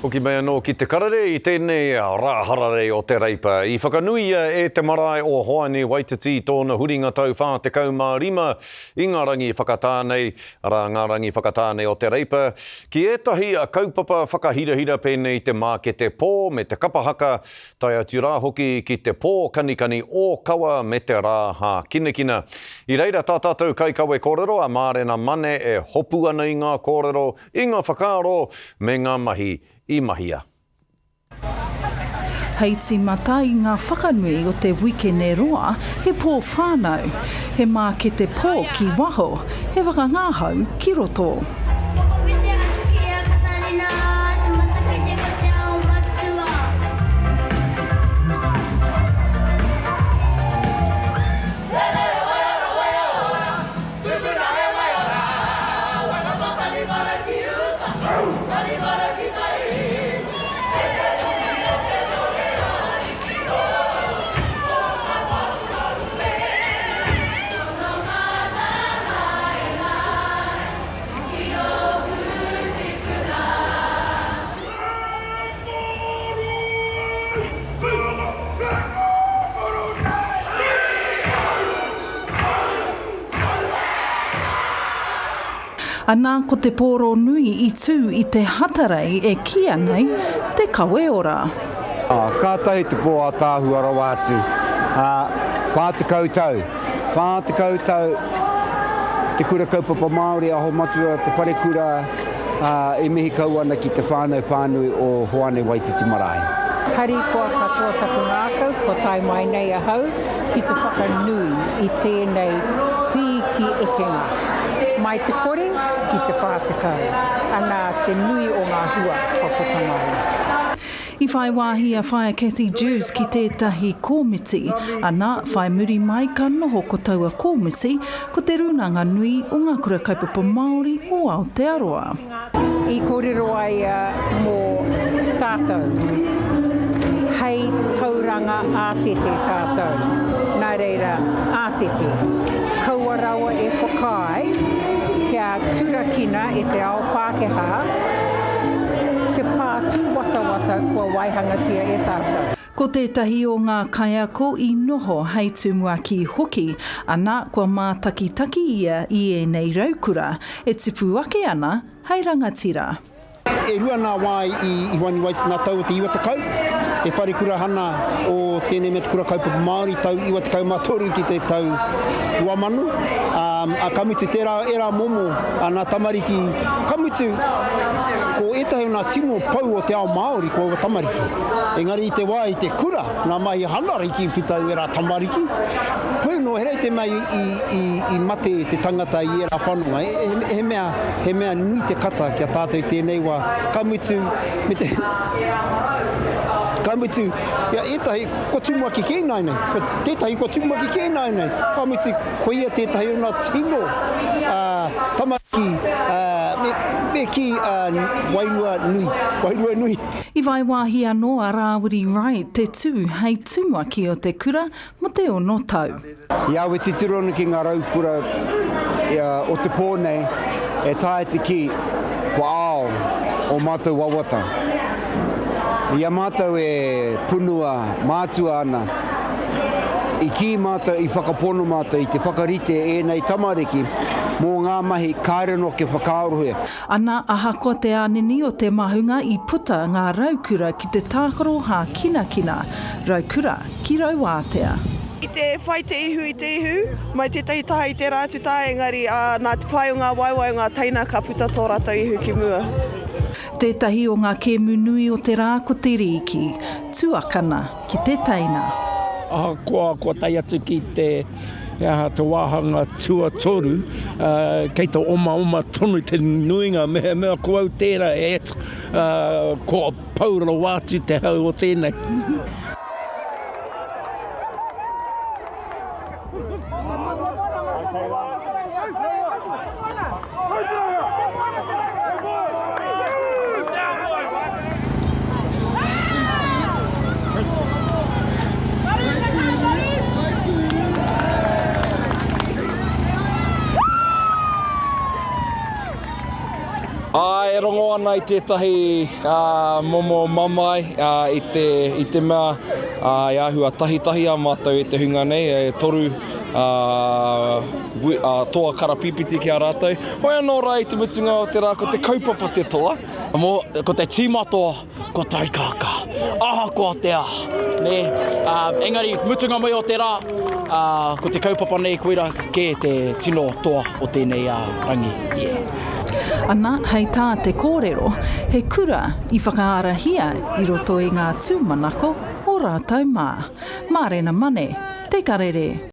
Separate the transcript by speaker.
Speaker 1: Hoki mai anō ki te karare I tēnei rāharare o te reipa. I whakanuia te marae o Hoani Waititi tōna huringa tau whātekau mā rima I ngā rangi whakatānei, ngā rangi whakatānei o te reipa. Ki ētahi kaupapa whakahirahira pēnei te mā ke te pō me te kapahaka, tai atu rā hoki ki te pō kanikani o kawa me te rā hā kinekina. I reira tā tātou kaikawe kōrero, a mārena mane e hopu ana I ngā kōrero, I ngā whakaaro me ngā mahi I mahia.
Speaker 2: Hei tīmata I ngā whakanui o te wikene roa, he pō whānau. He mā ke te pō ki waho, he whakangāhau ki roto. Anā ko te pōro nui I tū I te hatarei e kia nei te kaweora.
Speaker 3: Kātai te pō a tāhua rawa atu. Whātekau tau. Whātekau tau te kura kaupapa Māori aho matua te whare kura e mihi kau ana ki te whānui o Hoani Waititi marae.
Speaker 4: Hari koa katoa taku ngākau, ko tai mai nei ahau, ki te whakanui I tēnei pī ki ekenga. Mai te kore ki te whātekau, ana te nui o ngā hua papota mai.
Speaker 2: I whai wāhi a whai Kathy Jews ki tētahi kōmiti, ana whai muri mai ka noho ko taua kōmiti ko te runanga nui o ngā kura kaupapa Māori o Aotearoa.
Speaker 4: I kōrero ai mō tātou. Hei tauranga ātete tātou. Nā reira ātete. Kaua rawa e whakai, kia turakina e te ao Pākehā, te pātū watawata kua waihangatia e tātou.
Speaker 2: Ko tētahi o ngā kaiako I noho hei tumuaki hoki, ana kua mātakitaki ia I nei raukura, e tupu ake ana hei rangatira.
Speaker 3: E rua nā wai I Hoani Waititi nā tau o te iwa takau. E whare kura hana o tēnei me te kura kaupapa Māori tau iwa takau mātoru ki te tau ua manu. A kamutu tērā momo nā tamariki. Kamutu ko etahi o nā tino pau o te ao Māori ko o tamariki. Engari I te wā I te kura, nā mai hanariki whitau e rā tamariki. Koe no here te mai I mate te tangata I era whanua. He mea nui te kata kia tātou tēnei wā. Kamutu me te... Kamutu, ia etahi ko tumuaki kei nai nei. Ko tētahi ko tumuaki kei nai nei. Kamutu, ko ia tētahi o nā tino tamariki me ki wairua nui.
Speaker 2: I vai wāhi anō a Rāwiri Rai te tū hei tumuaki o te kura mo te ono tau.
Speaker 3: Ia we te tirona ki ngā raukura o te pō nei e tae te ki ko ao o mātou wawata. Ia mātou e punua mātua ana. I ki mātou I whakapono mātou I te whakarite e nei tamariki mō ngā mahi kairano ke whakaorohia.
Speaker 2: Ana ahakoa te ānini o te mahunga I puta ngā raukura ki te tākaro hā kinakina. Raukura ki Rauātea.
Speaker 5: I te whai te ihu, mai tētahi taha I te rātu tā, engari nā te pai o ngā waiwai o ngā taina ka puta tō rātou ihu ki mua.
Speaker 2: Tētahi o ngā kēmu nui o te rā ko te riki, tuakana ki te taina.
Speaker 6: Kua tai atu ki te wāhanga tuatoru, kei tō oma tonu te nuinga, mea ko au tērā ko paura wātu te hau o tēnei. E rongo ana I tētahi momo mamai I te mea I ahua tahitahia mātou e te hunga nei, e toru toa karapipiti ki a rātou. Hoi anō rā I te mutunga o te rā, ko te kaupapa te toa, ko te tīmatoa, ko taikāka. Aha ko te a. Ne, engari, mutunga mai o te rā, ko te kaupapa nei koira ke te tino toa o tēnei rangi.
Speaker 2: Ana, hei tā te kōrero, he kura I whakaarahia I roto I ngā tūmanako o rātou mā. Mārena mane, te karere.